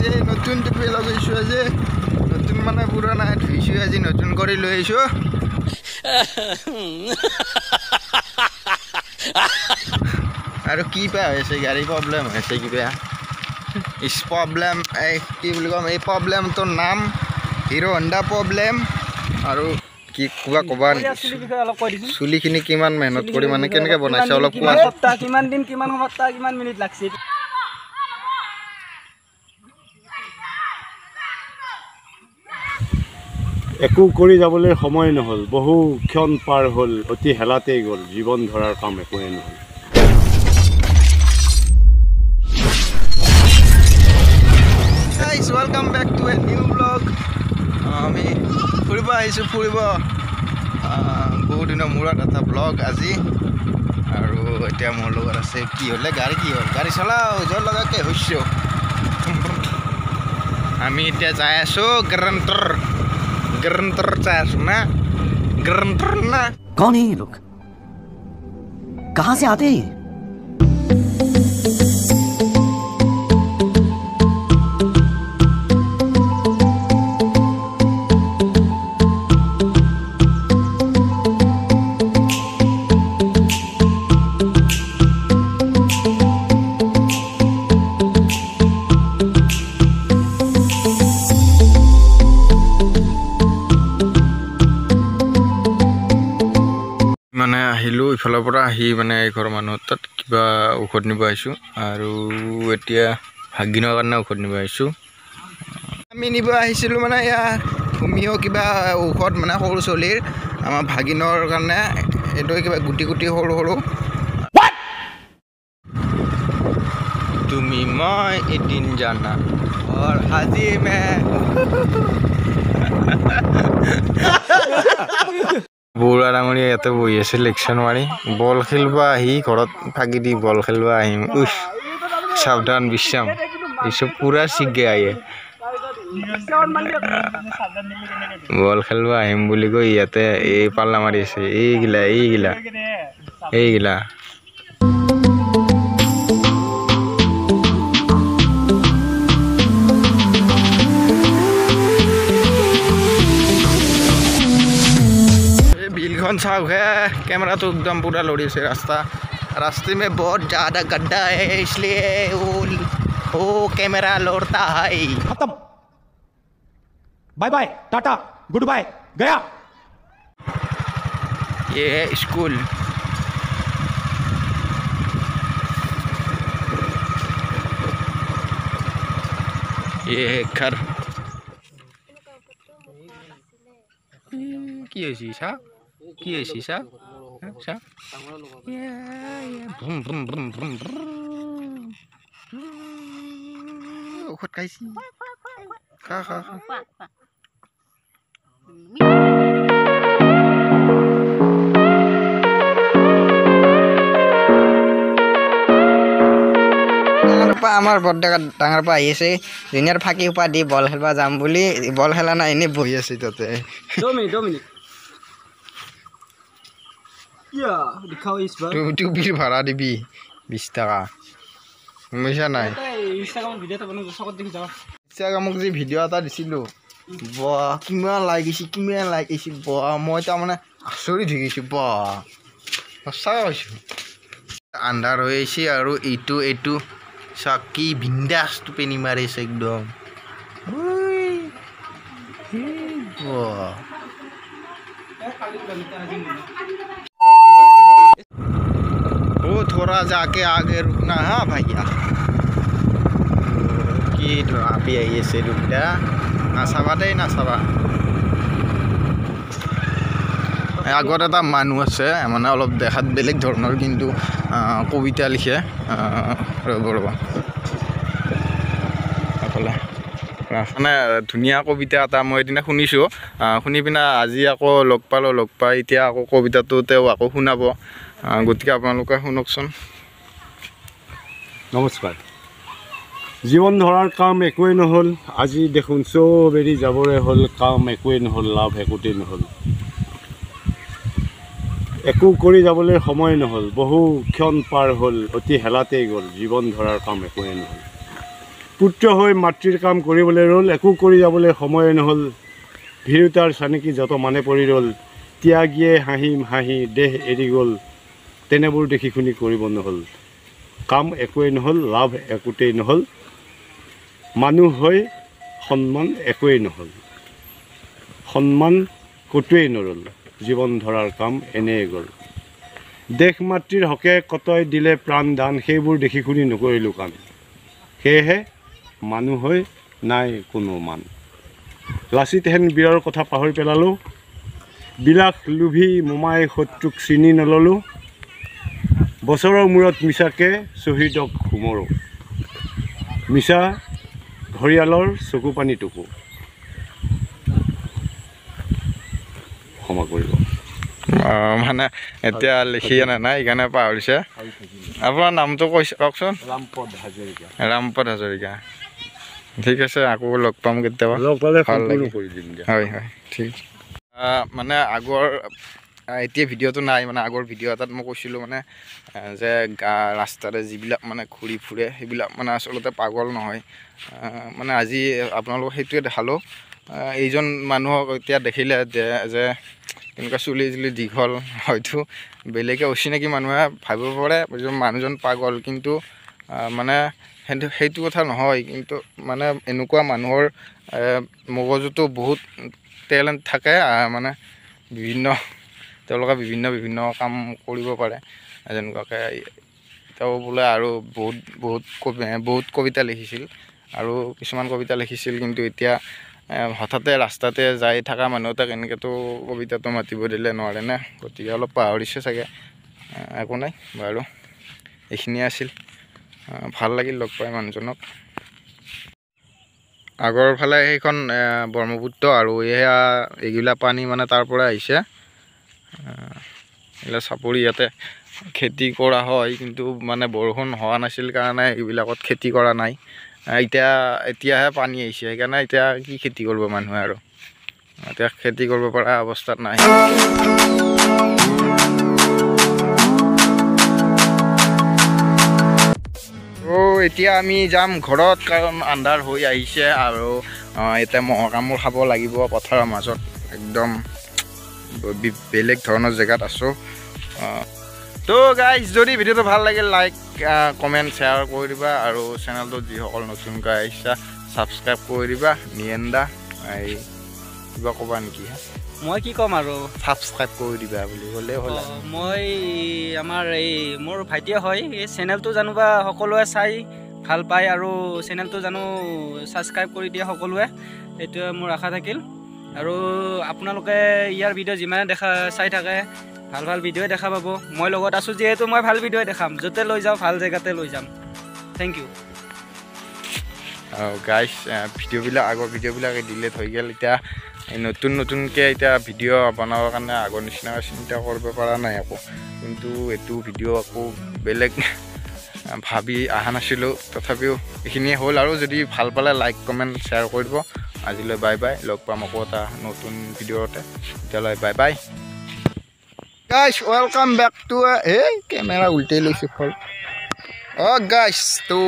আছে নতুন টুপি লগাইছো আজি নতুন মানে পুৰণা ধুইছো আজি নতুন কৰি লৈ আহিছো আৰু কি পা হৈছে গাড়ী প্ৰব্লেম হৈছে কিবা ইস প্ৰব্লেম এই কি বুলি কম এই প্ৰব্লেমটোৰ নাম হিৰো হণ্ডা প্ৰব্লেম আৰু কি কোৱা কবা চুলিখিনি কিমান মেহনত কৰি মানে কেনেকৈ বনাইছে অলপ কোৱা সপ্তাহ কিমান দিন কিমান সপ্তাহ কিমান মিনিট লাগছে একো কৰি যাবলৈ সময় নহ'ল বহু ক্ষণ পাৰ হ'ল অতি হেলাতেই গ'ল জীৱন ধৰাৰ কাম একোৱেই নহ'ল guys welcome back to a new vlog আমি ফুৰিব আহিছোঁ বহুত দিনৰ মূৰত এটা ব্লগ আজি আৰু এতিয়া মোৰ লগত আছে কি হ'লে গাড়ী কি হ'ল গাড়ী চলাওঁ জোৰ লগাকে হৈছোঁ আমি এতিয়া যাই আছোঁ গ্ৰান্টৰ যাই আছোঁ না গ্ৰান্টৰ না कौन है ये लोग कहां से आते हैं মানে আহিলোঁ ইফালৰ পৰা আহি মানে ঘৰৰ মানুহৰ তাত কিবা ঔষধ নিব আহিছোঁ আৰু এতিয়া ভাগিনৰ কাৰণে ঔষধ নিব আহিছোঁ আমি নিব আহিছিলোঁ মানে ইয়াৰ হোমিও কিবা ঔষধ মানে সৰু চলিৰ আমাৰ ভাগিনৰ কাৰণে এইটো কিবা গুটি সৰু তুমি মই এদিন জানা और हाजी में বুঢ়া ডাঙৰীয়া ইয়াতে বহি আছে লেকচাৰ মাৰি বল খেলিব আহি ঘৰত ফাঁকি দি বল খেলিব আহিম সাৱধান বিশ্ৰাম এইসব পুৰা চিগে আহে বল খেলিব আহিম বুলি কৈ ইয়াতে এই পাল্লা মাৰি আছে এইগিলা चाक है कैमरा तो एकदम पूरा लोड़ी से रास्ते में बहुत ज़्यादा गड्ढा है इसलिए वो कैमरा लोड़ता है खत्म बाय बाय टाटा गुड बाय गया ये है स्कूल ये है घर की है शीशा কি আছে সা সা ভ্রুম ভ্রুম ভ্রুম ভ্রুম ঔষধ খাইছি খা আমাৰ বৰডেকা ডাঙৰ পৰা আহি আছে জুনিয়ৰ ফাঁকি সোপা দি বল খেলিব যাম বুলি বল খেলা নাই এনেই বহি আছে তাতে টুপিৰ ভাড়া দিবি 20 টাকা বুজিছা নাই ইনষ্টাগ্ৰামক যে ভিডিঅ' এটা দিছিলোঁ বাহ কিমান লাইক আহিছে বাহ মই তাৰমানে আচৰিত হৈ গৈছোঁ বাহ সঁচাকৈ কৈছোঁ আন্ধাৰ হৈ আহিছে আৰু এইটো চাকি বিন্দাছ টোপনি মাৰিছে একদম বাহ वो थोड़ा जाके आगे रुकना है भैया कि आप आइए से रुक जा नाचाबा देই নাচাবা আগত এটা মানুহ আছে মানে অলপ দেখাত বেলেগ ধৰণৰ কিন্তু কবিতা লিখে ৰ'ব মানে ধুনীয়া কবিতা এটা মই এদিনা শুনিছোঁ শুনি পিনে আজি আকৌ লগ পাই এতিয়া আকৌ কবিতাটো তেওঁ আকৌ শুনাব গতিকে আপোনালোকে শুনকচোন নমস্কাৰ জীৱন ধৰাৰ কাম একোৱেই নহ'ল আজি দেখোন চব এৰি যাবৰে হ'ল কাম একোৱেই নহ'ল লাভ একোতেই নহ'ল একো কৰি যাবলৈ সময় নহ'ল বহু ক্ষণ পাৰ হ'ল অতি হেলাতেই গ'ল জীৱন ধৰাৰ কাম একোৱেই নহ'ল পুত্ৰ হৈ মাতৃৰ কাম কৰিবলৈ ৰ'ল, একো কৰি যাবলৈ সময়ে নহ'ল। ভীৰুতাৰ চানেকি যত মানে পৰি ৰ'ল, ত্যাগীয়ে হাঁহি হাঁহি দেহ এৰি গ'ল। তেনেবোৰ দেখি শুনি কৰিব নহ'ল, কাম একোৱেই নহ'ল, লাভ একোতেই নহ'ল। মানুহ হৈ সন্মান একোৱেই নহ'ল, সন্মান ক'তোৱেই নৰ'ল। জীৱন ধৰাৰ কাম এনেয়ে গ'ল। দেশ মাতৃৰ হকে কতই দিলে প্ৰাণ দান, সেইবোৰ দেখি শুনি নকৰিলোঁ কাম। সেয়েহে মানুহ হৈ নাই কোনো মান। লাচিত হেন বীৰৰ কথা পাহৰি পেলালোঁ, বিলাস লোভী মোমাই শত্ৰুক চিনি নললোঁ। বছৰৰ মূৰত মিছাকৈ শ্বহীদক সুমৰোঁ, মিছা ঘৰিয়ালৰ চকু পানী টুকু। ক্ষমা কৰিব। মানে এতিয়া লিখি আনা নাই, সেইকাৰণে পাহৰিছে। আপোনাৰ নামটো কওকচোন। ৰামপদ হাজৰিকা। ৰামপদ হাজৰিকা। ঠিক আছে, আকৌ লগ পাম কেতিয়াবা। লগ পালে ভাল সম্পূৰ্ণ লাগিল। কৰি দিম দিয়া। হয় হয়, ঠিক। মানে আগৰ এতিয়া ভিডিঅ'টো নাই, মানে আগৰ ভিডিঅ' এটাত মই কৈছিলোঁ মানে যে ৰাস্তাতে যিবিলাক মানে ঘূৰি ফুৰে সেইবিলাক মানে আচলতে পাগল নহয়। মানে আজি আপোনালোকক সেইটোৱে দেখালোঁ। এইজন মানুহক এতিয়া দেখিলে যে তেনেকুৱা চুলি দীঘল, হয়তো বেলেগে অচিনাকি মানুহে ভাবিব পাৰে মানুহজন পাগল, কিন্তু মানে সেইটো কথা নহয়। কিন্তু মানে এনেকুৱা মানুহৰ মগজুতো বহুত টেলেণ্ট থাকে, মানে তেওঁলোকে বিভিন্ন কাম কৰিব পাৰে। যেনেকুৱাকৈ তেওঁ বোলে আৰু বহুত কবিতা লিখিছিল, আৰু কিছুমান কবিতা লিখিছিল, কিন্তু এতিয়া হঠাতে ৰাস্তাতে যাই থকা মানুহ এটাক এনেকৈতো কবিতাটো মাতিব দিলে নোৱাৰে না, গতিকে অলপ পাহৰিছে চাগে। একো নাই বাৰু, এইখিনিয়ে আছিল। ভাল লাগিল লগ পাই মানুহজনক। আগৰ ফালে সেইখন ব্ৰহ্মপুত্ৰ, আৰু এইগিলা পানী মানে তাৰ পৰা আহিছে। এইবিলাক চাপৰি, ইয়াতে খেতি কৰা হয়, কিন্তু মানে বৰষুণ হোৱা নাছিল কাৰণে এইবিলাকত খেতি কৰা নাই। এতিয়াহে পানী আহিছে, সেইকাৰণে এতিয়া কি খেতি কৰিব মানুহে, আৰু এতিয়া খেতি কৰিব পৰা অৱস্থাত নাই। এতিয়া আমি যাম ঘৰত, কাৰণ আন্ধাৰ হৈ আহিছে, আৰু এতিয়া মহৰ কামোৰ খাব লাগিব পথাৰৰ মাজত। একদম বেলেগ ধৰণৰ জেগাত আছোঁ। তো গাইজ, যদি ভিডিঅ'টো ভাল লাগিল লাইক কমেণ্ট শ্বেয়াৰ কৰি দিবা, আৰু চেনেলটোত যিসকল নতুনকৈ আহিছা ছাবস্ক্ৰাইব কৰি দিবা। নিয়েন্দা এই কিবা ক'বা নেকি? মই কি ক'ম আৰু, ছাবস্ক্ৰাইব কৰি দিবা বুলি ক'লে হ'ল। মই আমাৰ মোৰ ভাইটিয়ে হয়, এই চেনেলটো জানো বা সকলোৱে চাই ভাল পায়, আৰু চেনেলটো জানো ছাবস্ক্ৰাইব কৰি দিয়ে সকলোৱে, সেইটোৱে মোৰ আশা থাকিল। আৰু আপোনালোকে ইয়াৰ ভিডিঅ' যিমানে চাই থাকে ভাল ভাল ভিডিঅ'ই দেখা পাব। মই লগত আছোঁ যিহেতু মই ভাল ভিডিঅ'ই দেখাম, য'তে লৈ যাওঁ ভাল জেগাতে লৈ যাম। Thank U. গাইজ, আগৰ ভিডিঅ'বিলাক ডিলেট হৈ গ'ল। এতিয়া নতুনকৈ এতিয়া ভিডিঅ' বনাবৰ কাৰণে আগৰ নিচিনাকৈ চিন্তা কৰিব পৰা নাই আকৌ। কিন্তু এইটো ভিডিঅ' আকৌ বেলেগ ভাবি অহা নাছিলোঁ, তথাপিও এইখিনিয়ে হ'ল। আৰু যদি ভাল পালে লাইক কমেণ্ট শ্বেয়াৰ কৰি দিব। আজিলৈ বাই বাই, লগ পাম আকৌ এটা নতুন ভিডিঅ'তে। তেতিয়ালৈ bye bye guys, welcome back to camera উল্টাই লৈছোঁ ফল। গাইজ তো